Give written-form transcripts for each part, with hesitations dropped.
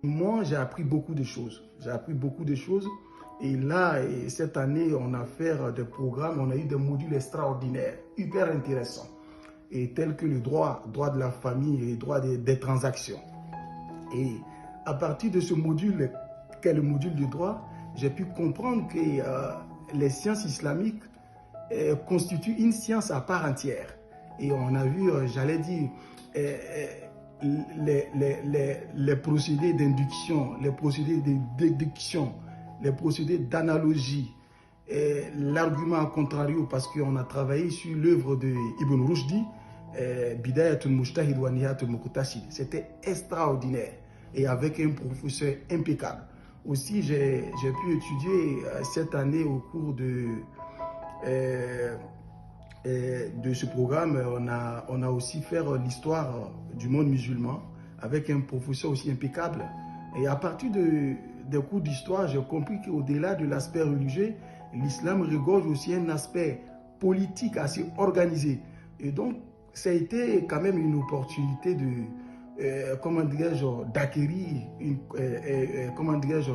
Moi, j'ai appris beaucoup de choses. J'ai appris beaucoup de choses. Et là, cette année, on a fait des programmes, on a eu des modules extraordinaires, hyper intéressants. Et tels que le droit de la famille et le droit des transactions. Et à partir de ce module, qu'est le module du droit, j'ai pu comprendre que les sciences islamiques constituent une science à part entière. Et on a vu, j'allais dire, les procédés d'induction, les procédés de déduction, les procédés d'analogie, l'argument à contrario, parce qu'on a travaillé sur l'œuvre de Ibn Rushdi, Bidayatul Mujtahid wa Nihayatul Muqtasid. C'était extraordinaire et avec un professeur impeccable. Aussi, j'ai pu étudier cette année au cours de ce programme, on a aussi fait l'histoire du monde musulman avec un professeur aussi impeccable. Et à partir des cours d'histoire, j'ai compris qu'au-delà de l'aspect religieux, l'islam regorge aussi un aspect politique assez organisé. Et donc, ça a été quand même une opportunité comment dirais-je, d'acquérir comment dirais-je,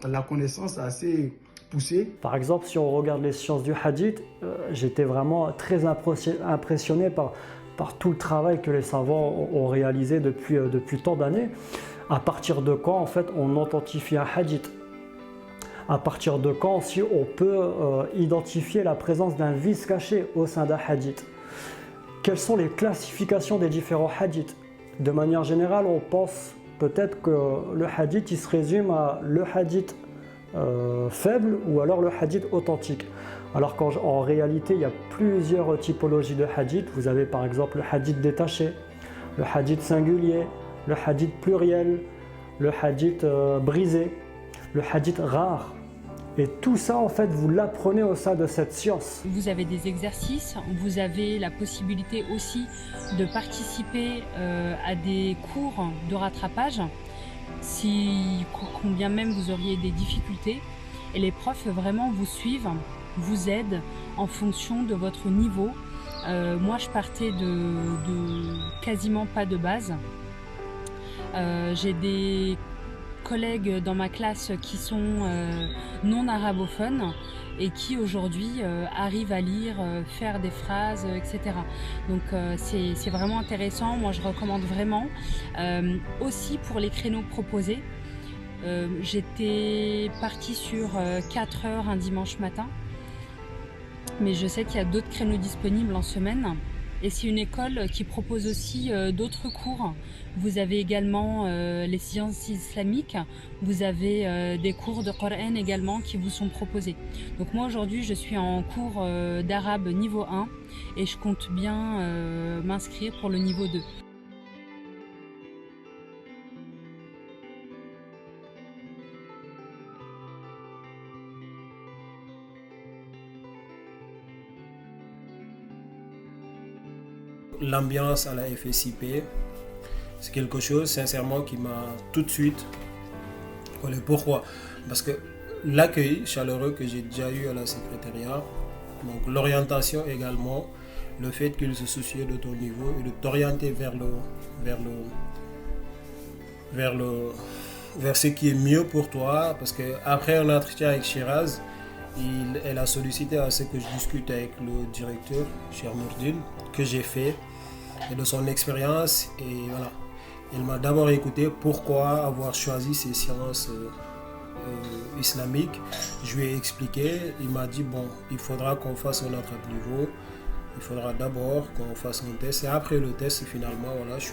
la connaissance assez poussée. Par exemple, si on regarde les sciences du hadith, j'étais vraiment très impressionné par tout le travail que les savants ont réalisé depuis tant d'années. À partir de quand, en fait, on authentifie un hadith? À partir de quand, si on peut identifier la présence d'un vice caché au sein d'un hadith? Quelles sont les classifications des différents hadiths? De manière générale, on pense peut-être que le hadith il se résume à le hadith faible ou alors le hadith authentique. Alors qu'en réalité, il y a plusieurs typologies de hadith. Vous avez par exemple le hadith détaché, le hadith singulier, le hadith pluriel, le hadith brisé, le hadith rare. Et tout ça, en fait, vous l'apprenez au sein de cette science. Vous avez des exercices, vous avez la possibilité aussi de participer à des cours de rattrapage, combien même vous auriez des difficultés. Et les profs vraiment vous suivent, vous aident en fonction de votre niveau. Moi, je partais de quasiment pas de base. J'ai des collègues dans ma classe qui sont non arabophones et qui aujourd'hui arrivent à lire, faire des phrases, etc. Donc c'est vraiment intéressant, moi je recommande vraiment. Aussi pour les créneaux proposés, j'étais partie sur 4 heures un dimanche matin, mais je sais qu'il y a d'autres créneaux disponibles en semaine. Et c'est une école qui propose aussi d'autres cours. Vous avez également les sciences islamiques, vous avez des cours de Coran également qui vous sont proposés. Donc moi aujourd'hui je suis en cours d'arabe niveau 1 et je compte bien m'inscrire pour le niveau 2. L'ambiance à la FSIP, c'est quelque chose sincèrement qui m'a tout de suite collé. Pourquoi? Parce que l'accueil chaleureux que j'ai déjà eu à la secrétariat, donc l'orientation également, le fait qu'il se soucie de ton niveau et de t'orienter vers ce qui est mieux pour toi, parce qu'après un entretien avec Shiraz, elle a sollicité à ce que je discute avec le directeur, Cher Nourdine, que j'ai fait, et de son expérience. Et voilà, il m'a d'abord écouté pourquoi avoir choisi ces sciences islamiques. Je lui ai expliqué, il m'a dit bon, il faudra qu'on fasse un autre niveau, il faudra d'abord qu'on fasse un test, et après le test, finalement, voilà, je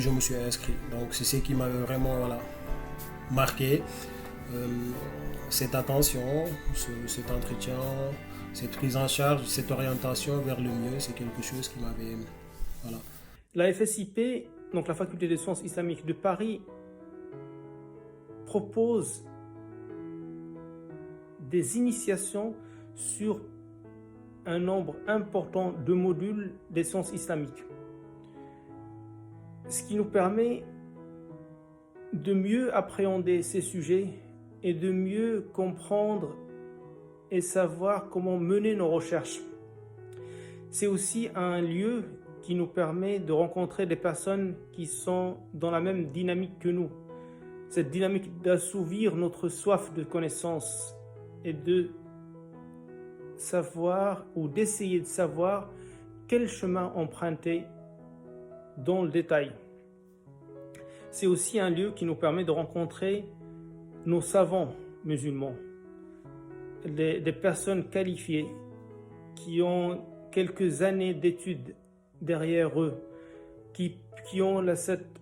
me suis inscrit. Donc c'est ce qui m'avait vraiment marqué. Cette attention, cet entretien, cette prise en charge, cette orientation vers le mieux, c'est quelque chose qui m'avait... Voilà. La FSIP, donc la Faculté des sciences islamiques de Paris, propose des initiations sur un nombre important de modules des sciences islamiques. Ce qui nous permet de mieux appréhender ces sujets et de mieux comprendre et savoir comment mener nos recherches. C'est aussi un lieu qui nous permet de rencontrer des personnes qui sont dans la même dynamique que nous. Cette dynamique d'assouvir notre soif de connaissance et de savoir ou d'essayer de savoir quel chemin emprunter dans le détail. C'est aussi un lieu qui nous permet de rencontrer nos savants musulmans, des personnes qualifiées qui ont quelques années d'études derrière eux, qui ont cette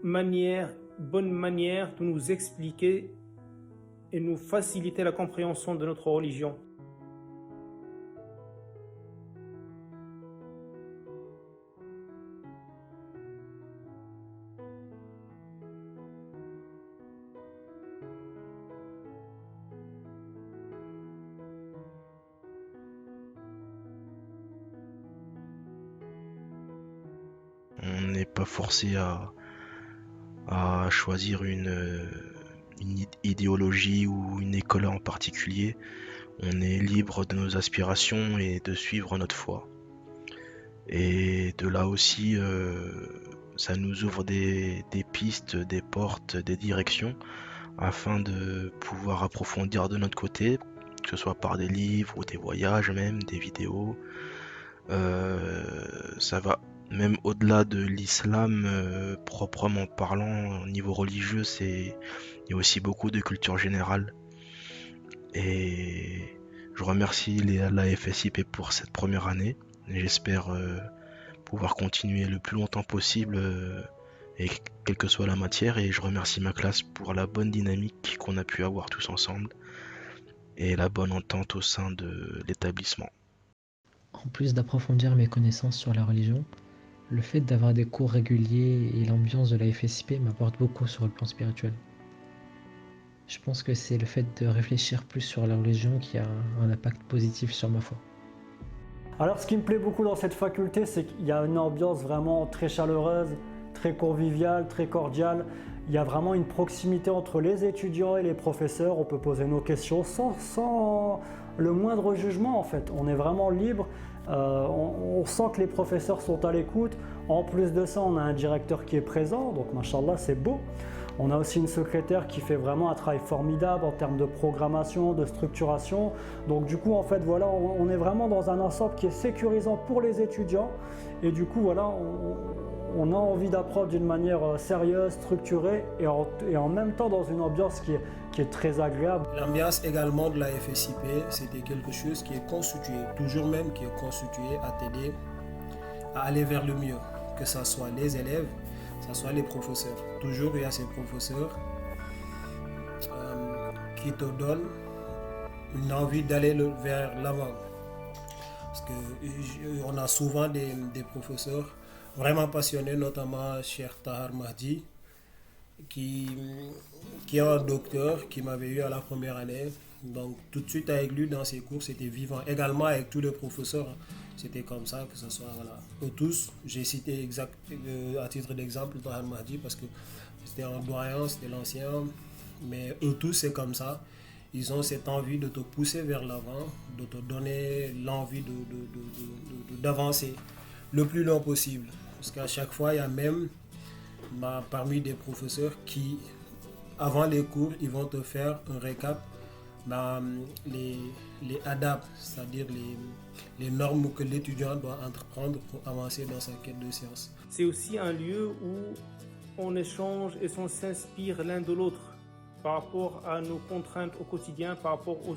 bonne manière de nous expliquer et nous faciliter la compréhension de notre religion. On n'est pas forcé à choisir une idéologie ou une école en particulier. On est libre de nos aspirations et de suivre notre foi. Et de là aussi, ça nous ouvre des pistes, des portes, des directions afin de pouvoir approfondir de notre côté, que ce soit par des livres ou des voyages même, des vidéos. Ça va même au-delà de l'islam proprement parlant, au niveau religieux, il y a aussi beaucoup de culture générale. Et je remercie la FSIP pour cette première année. J'espère pouvoir continuer le plus longtemps possible, et quelle que soit la matière. Et je remercie ma classe pour la bonne dynamique qu'on a pu avoir tous ensemble et la bonne entente au sein de l'établissement. En plus d'approfondir mes connaissances sur la religion, le fait d'avoir des cours réguliers et l'ambiance de la FSIP m'apporte beaucoup sur le plan spirituel. Je pense que c'est le fait de réfléchir plus sur la religion qui a un impact positif sur ma foi. Alors ce qui me plaît beaucoup dans cette faculté, c'est qu'il y a une ambiance vraiment très chaleureuse, très conviviale, très cordiale. Il y a vraiment une proximité entre les étudiants et les professeurs. On peut poser nos questions sans le moindre jugement en fait. On est vraiment libre. On sent que les professeurs sont à l'écoute. En plus de ça, on a un directeur qui est présent, donc machallah, c'est beau. On a aussi une secrétaire qui fait vraiment un travail formidable en termes de programmation, de structuration. Donc du coup, en fait, voilà, on est vraiment dans un ensemble qui est sécurisant pour les étudiants. Et du coup, voilà, on a envie d'apprendre d'une manière sérieuse, structurée et en même temps dans une ambiance qui est très agréable. L'ambiance également de la FSIP, c'était quelque chose qui est constitué, toujours même qui est constitué à t'aider à aller vers le mieux, que ce soit les élèves, que ce soit les professeurs. Toujours il y a ces professeurs qui te donnent une envie d'aller vers l'avant. Parce qu'on a souvent des professeurs vraiment passionnés, notamment Cheikh Tahar Mahdi, qui est un docteur qui m'avait eu à la première année. Donc tout de suite avec lui dans ses cours, c'était vivant. Également avec tous les professeurs, c'était comme ça, que ce soit voilà. Eux tous, j'ai cité à titre d'exemple Tahar Mahdi parce que c'était un doyen, c'était l'ancien, mais eux tous c'est comme ça. Ils ont cette envie de te pousser vers l'avant, de te donner l'envie d'avancer le plus long possible. Parce qu'à chaque fois, il y a même parmi des professeurs qui, avant les cours, ils vont te faire un récap, les adab, c'est-à-dire les normes que l'étudiant doit entreprendre pour avancer dans sa quête de science. C'est aussi un lieu où on échange et on s'inspire l'un de l'autre par rapport à nos contraintes au quotidien, par rapport au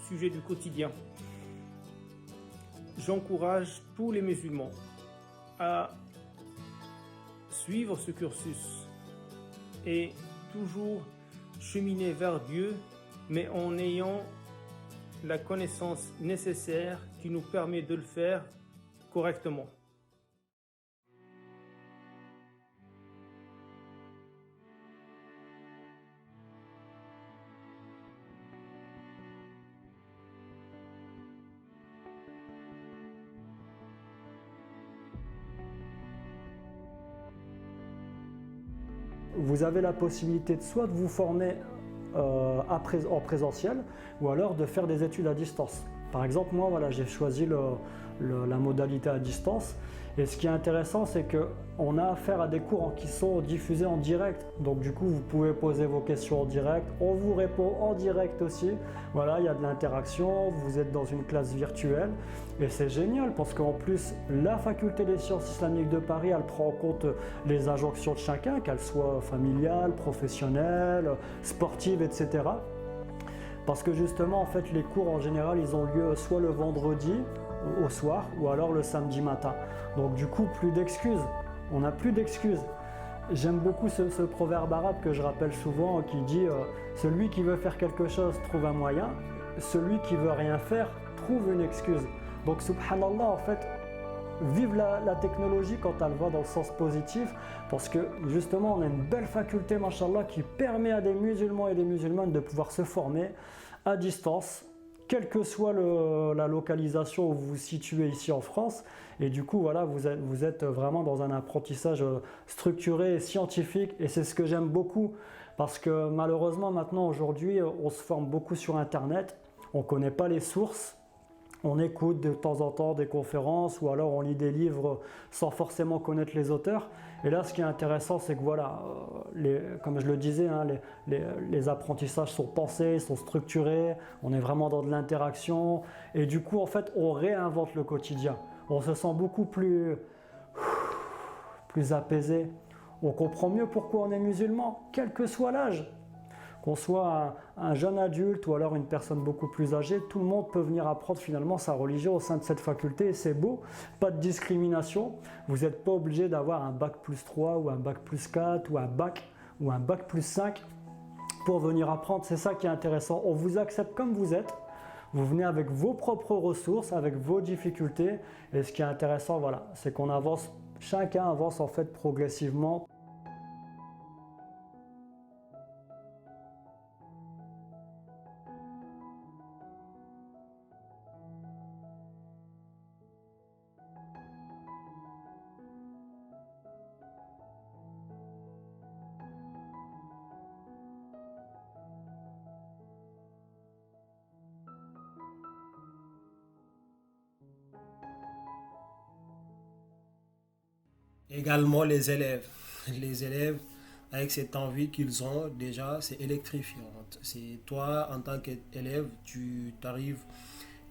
sujet du quotidien. J'encourage tous les musulmans à suivre ce cursus et toujours cheminer vers Dieu, mais en ayant la connaissance nécessaire qui nous permet de le faire correctement. Vous avez la possibilité de soit de vous former en présentiel ou alors de faire des études à distance. Par exemple, moi, voilà, j'ai choisi la modalité à distance. Et ce qui est intéressant, c'est qu'on a affaire à des cours qui sont diffusés en direct. Donc du coup, vous pouvez poser vos questions en direct. On vous répond en direct aussi. Voilà, il y a de l'interaction. Vous êtes dans une classe virtuelle. Et c'est génial parce qu'en plus, la faculté des sciences islamiques de Paris, elle prend en compte les injonctions de chacun, qu'elles soient familiales, professionnelles, sportives, etc. Parce que justement, en fait, les cours en général, ils ont lieu soit le vendredi au soir ou alors le samedi matin. Donc du coup, plus d'excuses. On n'a plus d'excuses. J'aime beaucoup ce proverbe arabe que je rappelle souvent qui dit celui qui veut faire quelque chose trouve un moyen, celui qui veut rien faire trouve une excuse. Donc subhanallah, en fait, vive la technologie quand elle va dans le sens positif, parce que justement on a une belle faculté, mashallah, qui permet à des musulmans et des musulmanes de pouvoir se former à distance, quelle que soit la localisation où vous vous situez ici en France. Et du coup, voilà, vous êtes vraiment dans un apprentissage structuré et scientifique, et c'est ce que j'aime beaucoup, parce que malheureusement maintenant, aujourd'hui, on se forme beaucoup sur Internet, on ne connaît pas les sources. On écoute de temps en temps des conférences ou alors on lit des livres sans forcément connaître les auteurs. Et là, ce qui est intéressant, c'est que voilà, comme je le disais, hein, les apprentissages sont pensés, sont structurés, on est vraiment dans de l'interaction. Et du coup, en fait, on réinvente le quotidien. On se sent beaucoup plus apaisé. On comprend mieux pourquoi on est musulman, quel que soit l'âge. Qu'on soit un jeune adulte ou alors une personne beaucoup plus âgée, tout le monde peut venir apprendre finalement sa religion au sein de cette faculté et c'est beau, pas de discrimination. Vous n'êtes pas obligé d'avoir un bac plus 3 ou un bac plus 4 ou un bac plus 5 pour venir apprendre. C'est ça qui est intéressant. On vous accepte comme vous êtes. Vous venez avec vos propres ressources, avec vos difficultés. Et ce qui est intéressant, voilà, c'est qu'on avance, chacun avance en fait progressivement. Également les élèves. Les élèves, avec cette envie qu'ils ont, déjà, c'est électrifiant. C'est toi, en tant qu'élève, tu arrives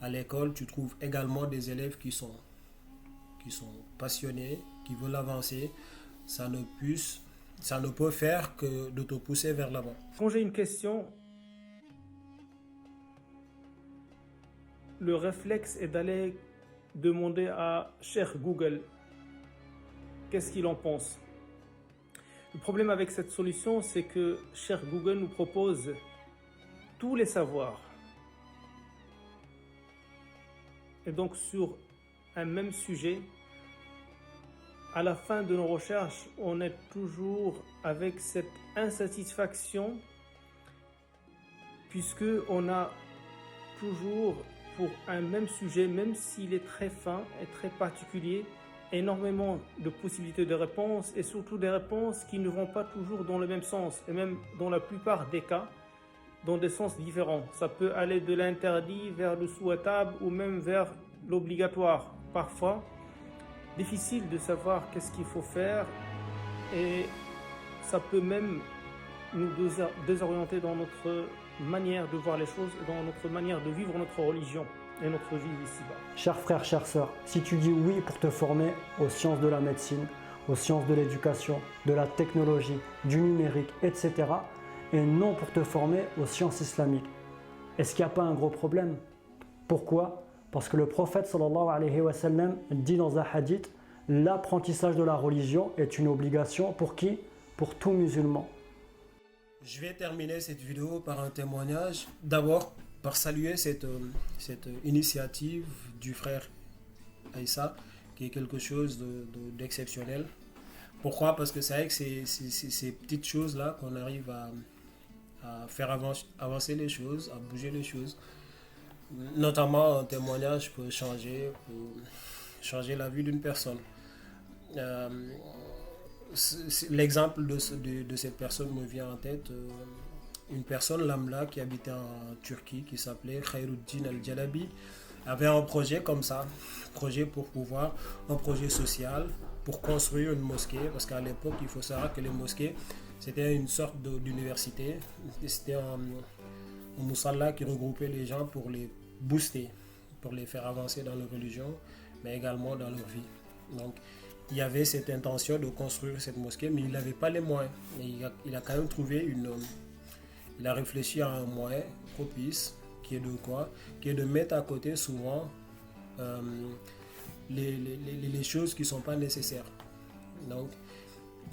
à l'école, tu trouves également des élèves qui sont passionnés, qui veulent avancer. Ça ne peut faire que de te pousser vers l'avant. Quand j'ai une question, le réflexe est d'aller demander à cher Google qu'est-ce qu'il en pense. Le problème avec cette solution, c'est que cher Google nous propose tous les savoirs. Et donc sur un même sujet, à la fin de nos recherches, on est toujours avec cette insatisfaction puisque on a toujours pour un même sujet, même s'il est très fin et très particulier, énormément de possibilités de réponses et surtout des réponses qui ne vont pas toujours dans le même sens et même dans la plupart des cas dans des sens différents. Ça peut aller de l'interdit vers le souhaitable ou même vers l'obligatoire. Parfois, difficile de savoir qu'est-ce qu'il faut faire et ça peut même nous désorienter dans notre manière de voir les choses, dans notre manière de vivre notre religion et notre vie ici-bas. Chers frères, chères sœurs, si tu dis oui pour te former aux sciences de la médecine, aux sciences de l'éducation, de la technologie, du numérique, etc., et non pour te former aux sciences islamiques, est-ce qu'il n'y a pas un gros problème? Pourquoi? Parce que le prophète sallallahu alayhi wa sallam dit dans un hadith, l'apprentissage de la religion est une obligation pour qui? Pour tout musulman. Je vais terminer cette vidéo par un témoignage. D'abord, par saluer cette initiative du frère Aïssa, qui est quelque chose d'exceptionnel. Pourquoi? Parce que c'est vrai que c'est ces petites choses-là qu'on arrive à faire avancer les choses, à bouger les choses. Notamment, un témoignage peut changer la vie d'une personne. L'exemple de cette personne me vient en tête. Une personne lambda qui habitait en Turquie, qui s'appelait Khairuddin Al-Jalabi. avait un projet comme ça, projet pour pouvoir, un projet social pour construire une mosquée, parce qu'à l'époque, il faut savoir que les mosquées, c'était une sorte d'université, c'était un moussala qui regroupait les gens pour les booster, pour les faire avancer dans leur religion, mais également dans leur vie. Donc, il y avait cette intention de construire cette mosquée, mais il n'avait pas les moyens. Et il a quand même trouvé il a réfléchi à un moyen propice, qui est de quoi? Qui est de mettre à côté souvent les choses qui ne sont pas nécessaires. Donc,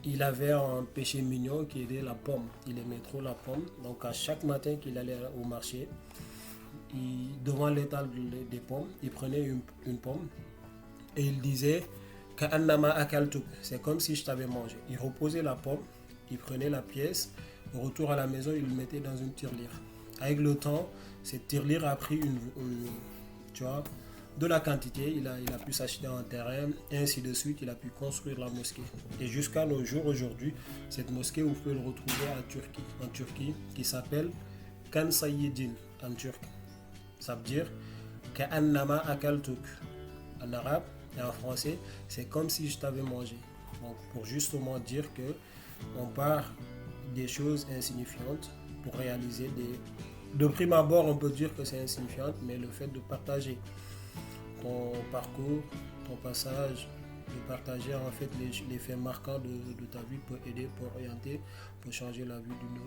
il avait un péché mignon qui était la pomme. Il aimait trop la pomme. Donc, à chaque matin qu'il allait au marché, devant l'étal des pommes, il prenait une pomme et il disait Ka'annama akaltuk, c'est comme si je t'avais mangé. Il reposait la pomme, il prenait la pièce, au retour à la maison, il le mettait dans une tirelire. Avec le temps, cette tirelire a pris tu vois, de la quantité, il a pu s'acheter un terrain, et ainsi de suite, il a pu construire la mosquée. Et jusqu'à nos jours aujourd'hui, cette mosquée, vous pouvez le retrouver en Turquie, qui s'appelle Kan Sayyidin en turc. Ça veut dire Ka'annama akaltuk en arabe, et en français, c'est comme si je t'avais mangé. Donc, pour justement dire que on part des choses insignifiantes pour réaliser de prime abord, on peut dire que c'est insignifiant, mais le fait de partager ton parcours, ton passage, de partager en fait les faits marquants de ta vie peut aider, peut orienter, peut changer la vie d'une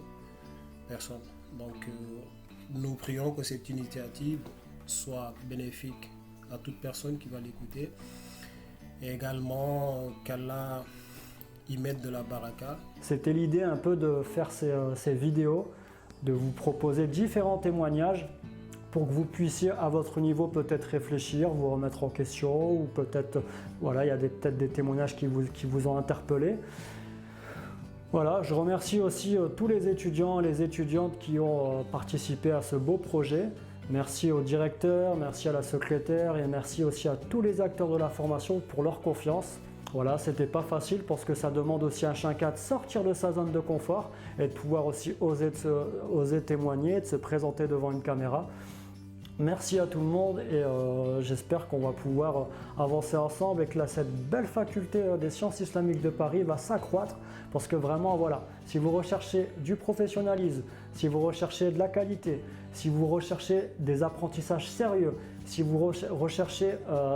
personne. Donc, nous prions que cette initiative soit bénéfique à toute personne qui va l'écouter et également qu'Allah y mette de la baraka. C'était l'idée un peu de faire ces vidéos, de vous proposer différents témoignages pour que vous puissiez à votre niveau peut-être réfléchir, vous remettre en question ou peut-être, voilà, il y a peut-être des témoignages qui vous ont interpellé. Voilà, je remercie aussi tous les étudiants et les étudiantes qui ont participé à ce beau projet. Merci au directeur, merci à la secrétaire et merci aussi à tous les acteurs de la formation pour leur confiance. Voilà, c'était pas facile parce que ça demande aussi à chacun de sortir de sa zone de confort et de pouvoir aussi oser témoigner, de se présenter devant une caméra. Merci à tout le monde et j'espère qu'on va pouvoir avancer ensemble et que cette belle faculté des sciences islamiques de Paris va s'accroître parce que vraiment, voilà, si vous recherchez du professionnalisme, si vous recherchez de la qualité, si vous recherchez des apprentissages sérieux, si vous recherchez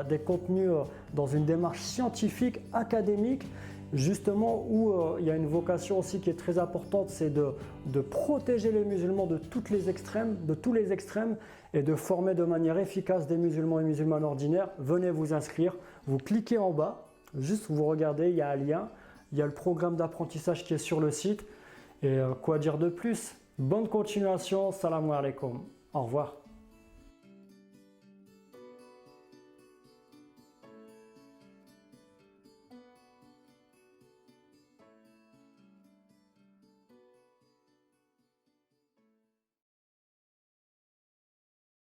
des contenus dans une démarche scientifique, académique, justement où il y a une vocation aussi qui est très importante, c'est de protéger les musulmans de tous les extrêmes et de former de manière efficace des musulmans et musulmanes ordinaires. Venez vous inscrire, vous cliquez en bas, juste vous regardez, il y a un lien, il y a le programme d'apprentissage qui est sur le site et quoi dire de plus? Bonne continuation, salam alaikum, au revoir.